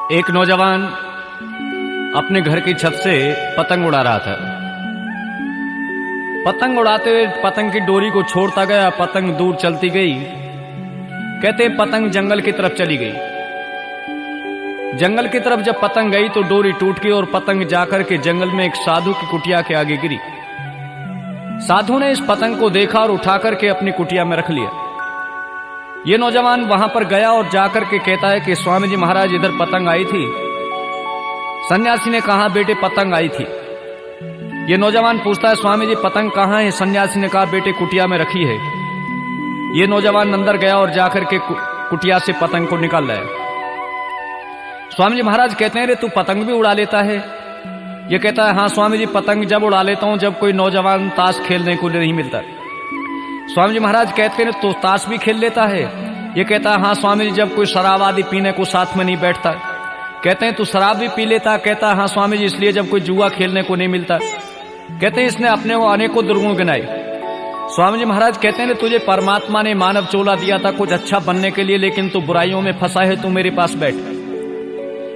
एक नौजवान अपने घर की छत से पतंग उड़ा रहा था। पतंग उड़ाते हुए पतंग की डोरी को छोड़ता गया, पतंग दूर चलती गई। कहते पतंग जंगल की तरफ चली गई। जंगल की तरफ जब पतंग गई तो डोरी टूट गई और पतंग जाकर के जंगल में एक साधु की कुटिया के आगे गिरी। साधु ने इस पतंग को देखा और उठाकर के अपनी कुटिया में रख लिया। ये नौजवान वहां पर गया और जाकर के कहता है कि स्वामी जी महाराज इधर पतंग आई थी। सन्यासी ने कहा बेटे पतंग आई थी। ये नौजवान पूछता है स्वामी जी पतंग कहाँ है? सन्यासी ने कहा बेटे कुटिया में रखी है। ये नौजवान अंदर गया और जाकर के कुटिया से पतंग को निकाल लाया। स्वामी जी महाराज कहते हैं रे तू पतंग भी उड़ा लेता है? ये कहता है हाँ स्वामी जी पतंग जब उड़ा लेता हूं जब कोई नौजवान ताश खेलने को नहीं मिलता। स्वामी जी महाराज कहते हैं तो ताश भी खेल लेता है? ये कहता है हाँ स्वामी जी जब कोई शराब आदि पीने को साथ में नहीं बैठता। कहते हैं तू शराब भी पी लेता? कहता है हाँ स्वामी जी इसलिए जब कोई जुआ खेलने को नहीं मिलता। कहते हैं इसने अपने को अनेकों दुर्गुण गिनाए। स्वामी जी महाराज कहते हैं तुझे परमात्मा ने मानव चोला दिया था कुछ अच्छा बनने के लिए, लेकिन तू बुराइयों में फंसा है, तू मेरे पास बैठ।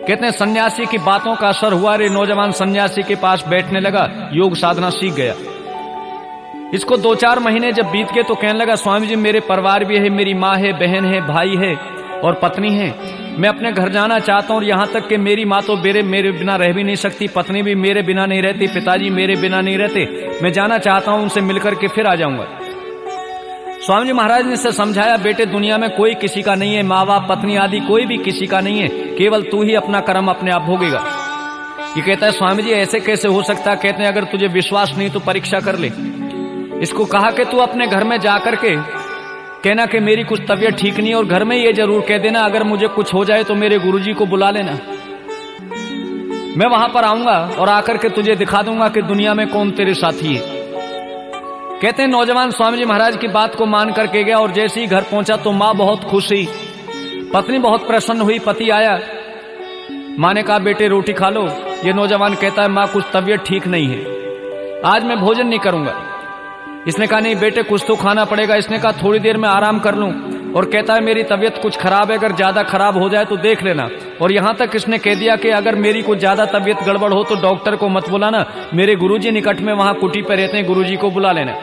कहते हैं सन्यासी की बातों का असर हुआ। रे नौजवान सन्यासी के पास बैठने लगा, योग साधना सीख गया। इसको 2-4 महीने जब बीत गए तो कहने लगा स्वामी जी मेरे परिवार भी है, मेरी माँ है, बहन है, भाई है और पत्नी है। मैं अपने घर जाना चाहता हूँ। यहाँ तक कि मेरी माँ तो मेरे बिना रह भी नहीं सकती, पत्नी भी मेरे बिना नहीं रहती, पिताजी मेरे बिना नहीं रहते। मैं जाना चाहता हूँ, उनसे मिलकर के फिर आ जाऊंगा। स्वामी जी महाराज ने इसे समझाया बेटे दुनिया में कोई किसी का नहीं है, माँ बाप पत्नी आदि कोई भी किसी का नहीं है, केवल तू ही अपना कर्म अपने आप भोगेगा। ये कहता है स्वामी जी ऐसे कैसे हो सकता? कहते हैं अगर तुझे विश्वास नहीं तो परीक्षा कर ले। इसको कहा कि तू अपने घर में जाकर के कहना कि मेरी कुछ तबीयत ठीक नहीं है और घर में ये जरूर कह देना अगर मुझे कुछ हो जाए तो मेरे गुरुजी को बुला लेना। मैं वहां पर आऊंगा और आकर के तुझे दिखा दूंगा कि दुनिया में कौन तेरे साथी है। कहते हैं नौजवान स्वामी जी महाराज की बात को मान करके गया और जैसे ही घर पहुंचा तो माँ बहुत खुश हुई, पत्नी बहुत प्रसन्न हुई। पति आया, माँ ने कहा बेटे रोटी खा लो। ये नौजवान कहता है माँ कुछ तबीयत ठीक नहीं है, आज मैं भोजन नहीं करूंगा। इसने कहा नहीं बेटे कुछ तो खाना पड़ेगा। इसने कहा थोड़ी देर में आराम कर लूं। और कहता है मेरी तबीयत कुछ खराब है, अगर ज्यादा खराब हो जाए तो देख लेना। और यहां तक इसने कह दिया कि अगर मेरी कुछ ज्यादा तबीयत गड़बड़ हो तो डॉक्टर को मत बुलाना, मेरे गुरुजी निकट में वहां कुटी पे रहते हैं, गुरुजी को बुला लेना।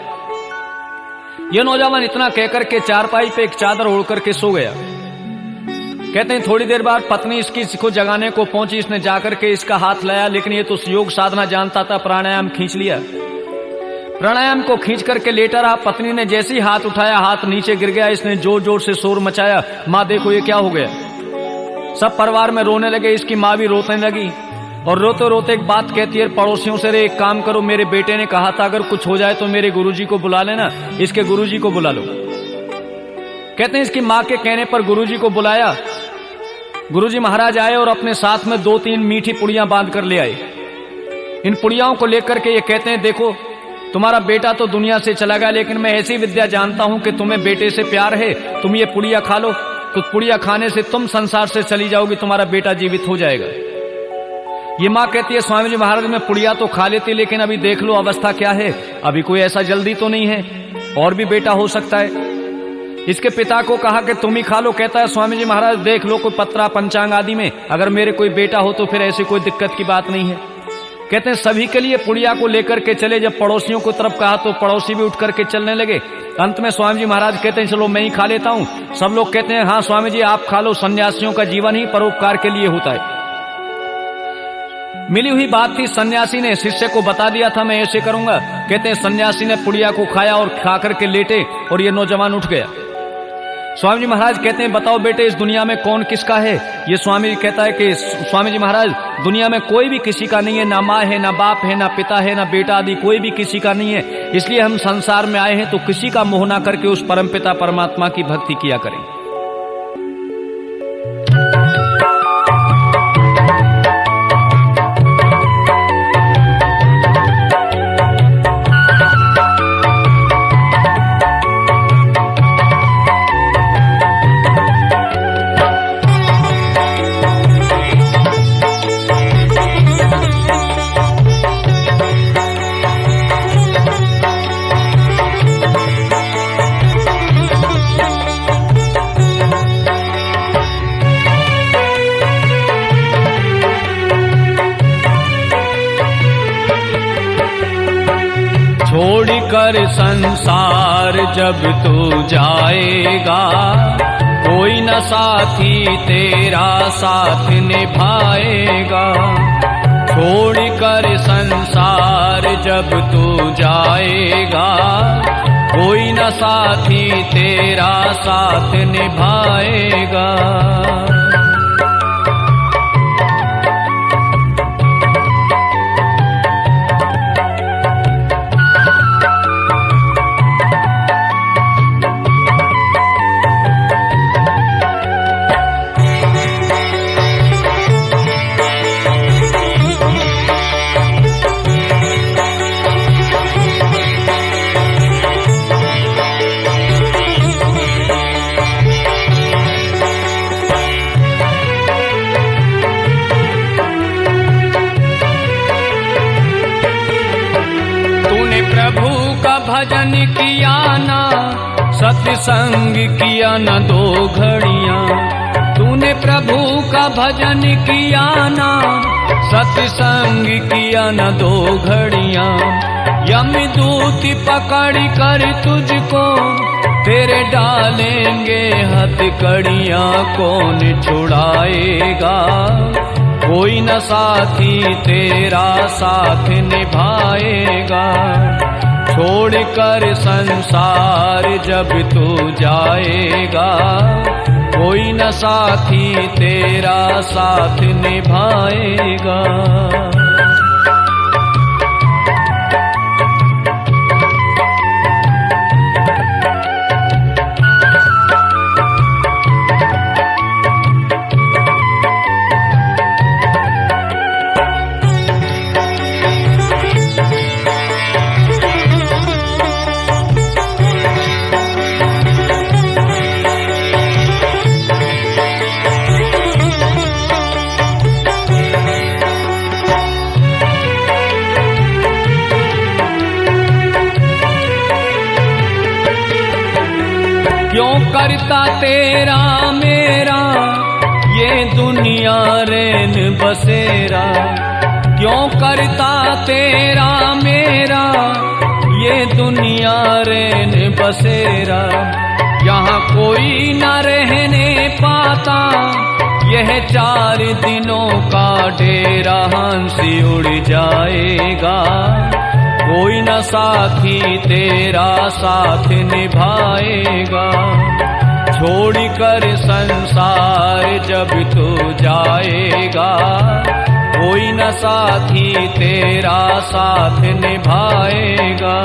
यह नौजवान इतना कहकर के चारपाई पे एक चादर ओढ़ करके सो गया। कहते हैं थोड़ी देर बाद पत्नी इसको जगाने को पहुंची। इसने जाकर के इसका हाथ लाया, लेकिन ये तो योग साधना जानता था, प्राणायाम खींच लिया। प्राणायाम को खींच करके लेटा रहा। पत्नी ने जैसे ही हाथ उठाया हाथ नीचे गिर गया। इसने जोर जोर से शोर मचाया, माँ देखो ये क्या हो गया। सब परिवार में रोने लगे, इसकी माँ भी रोने लगी और रोते रोते एक बात कहती है पड़ोसियों से, रे एक काम करो मेरे बेटे ने कहा था अगर कुछ हो जाए तो मेरे गुरुजी को बुला लेना, इसके गुरुजी को बुला लो। कहते हैं इसकी माँ के कहने पर गुरुजी को बुलाया। गुरुजी महाराज आए और अपने साथ में 2-3 मीठी पुड़ियां बांध कर ले आए। इन पुड़ियाओं को लेकर के ये कहते हैं देखो तुम्हारा बेटा तो दुनिया से चला गया, लेकिन मैं ऐसी विद्या जानता हूं कि तुम्हें बेटे से प्यार है, तुम ये पुड़िया खा लो। तो पुड़िया खाने से तुम संसार से चली जाओगी, तुम्हारा बेटा जीवित हो जाएगा। ये माँ कहती है स्वामी जी महाराज मैं पुड़िया तो खा लेती, लेकिन अभी देख लो अवस्था क्या है, अभी कोई ऐसा जल्दी तो नहीं है, और भी बेटा हो सकता है। इसके पिता को कहा कि तुम ही खा लो। कहता है स्वामी जी महाराज देख लो कोई पत्रा पंचांग आदि में अगर मेरे कोई बेटा हो तो फिर ऐसी कोई दिक्कत की बात नहीं है। कहते हैं सभी के लिए पुड़िया को लेकर के चले। जब पड़ोसियों को तरफ कहा तो पड़ोसी भी उठ करके चलने लगे। अंत में स्वामी जी महाराज कहते हैं चलो मैं ही खा लेता हूं। सब लोग कहते हैं हाँ स्वामी जी आप खा लो, सन्यासियों का जीवन ही परोपकार के लिए होता है। मिली हुई बात थी, सन्यासी ने शिष्य को बता दिया था मैं ऐसे करूंगा। कहते हैं सन्यासी ने पुड़िया को खाया और खा करके लेटे और ये नौजवान उठ गया। स्वामी जी महाराज कहते हैं बताओ बेटे इस दुनिया में कौन किसका है? ये स्वामी जी कहता है कि स्वामी जी महाराज दुनिया में कोई भी किसी का नहीं है, ना माँ है, ना बाप है, ना पिता है, ना बेटा आदि कोई भी किसी का नहीं है। इसलिए हम संसार में आए हैं तो किसी का मोह ना करके उस परमपिता परमात्मा की भक्ति किया करें। कर संसार जब तू जाएगा, कोई न साथी तेरा साथ निभाएगा। छोड़ कर संसार जब तू जाएगा, कोई न साथी तेरा साथ निभाएगा। प्रभु का भजन किया ना, सत्संग किया न 2 घड़ियां। तूने प्रभु का भजन किया ना, सत्संग किया न 2 घड़ियां। यमदूत पकड़ कर तुझको तेरे डालेंगे हथकड़ियां, कौन छुड़ाएगा। कोई न साथी तेरा साथ निभाएगा। छोड़ कर संसार जब तू जाएगा, कोई न साथी तेरा साथ निभाएगा। क्यों करता तेरा मेरा ये दुनिया रैन बसेरा। क्यों करता तेरा मेरा ये दुनिया रैन बसेरा। यहाँ कोई न रहने पाता, यह 4 दिनों का डेरा हंसी उड़ जाएगा। कोई न साथी तेरा साथ निभाएगा। छोड़ कर संसार जब तू जाएगा, कोई न साथी तेरा साथ निभाएगा।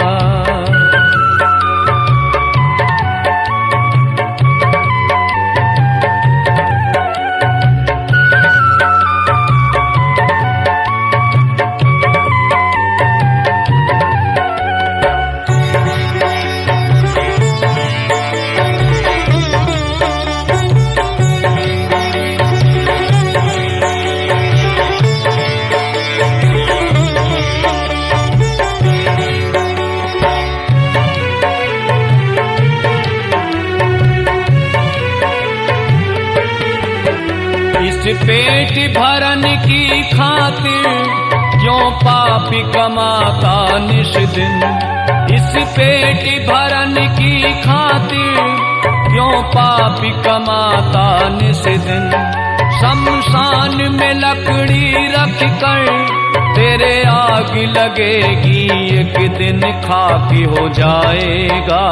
इस पेट भरन की खातिर क्यों पापी कमाता निश दिन। इस पेट भरन की खातिर क्यों पापी कमाता निश दिन। शमशान में लकड़ी रख कर तेरे आग लगेगी, एक दिन खाकी हो जाएगा।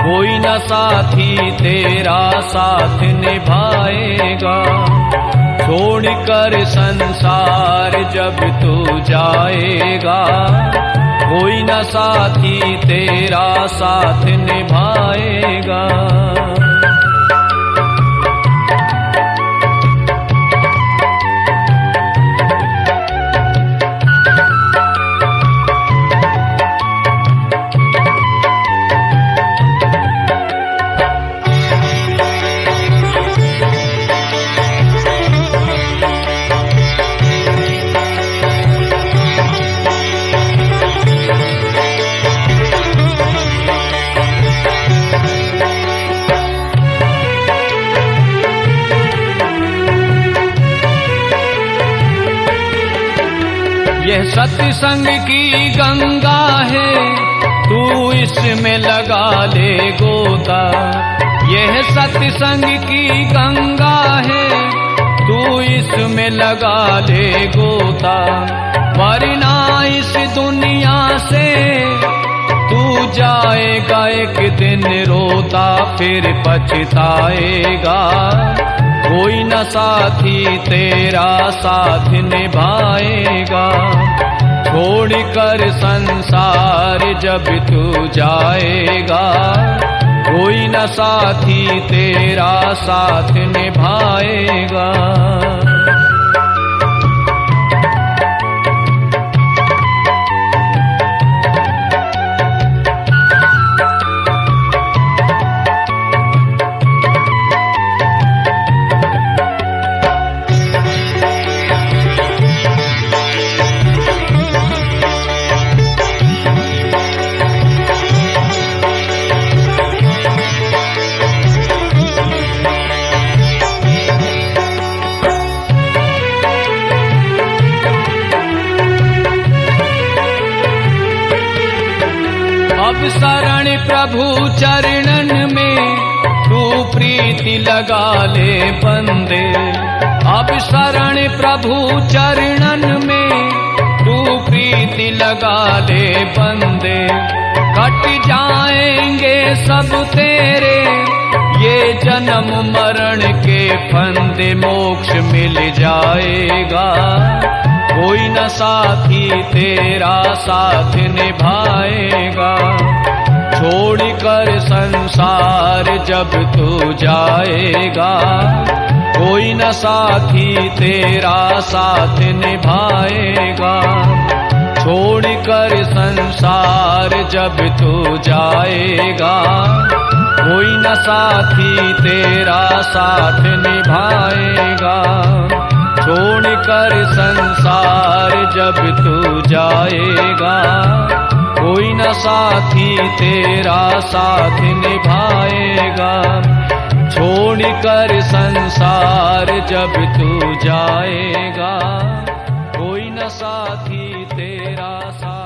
कोई न साथी तेरा साथ निभाएगा। छोड़ कर संसार जब तू जाएगा, कोई न साथी तेरा साथ निभाएगा। यह सत्संग की गंगा है, तू इसमें लगा ले गोता। यह सत्संग की गंगा है, तू इसमें लगा ले गोता। वरना इस दुनिया से तू जाएगा एक दिन रोता, फिर पछताएगा। कोई न साथी तेरा साथ निभाएगा। छोड़कर संसार जब तू जाएगा, कोई न साथी तेरा साथ निभाएगा। अब शरण प्रभु चरणन में तू प्रीति लगा ले बंदे। अब शरण प्रभु चरणन में तू प्रीति लगा ले बंदे। कट जाएंगे सब तेरे ये जन्म मरण के फंदे, मोक्ष मिल जाएगा। कोई न साथी तेरा साथ निभाएगा। छोड़कर संसार जब तू जाएगा, कोई न साथी तेरा साथ निभाएगा। छोड़कर संसार जब तू जाएगा, कोई न साथी तेरा साथ निभाएगा। छोड़कर संसार जब तू जाएगा, कोई न साथी तेरा साथ निभाएगा। छोड़कर संसार जब तू जाएगा, कोई न साथी तेरा साथ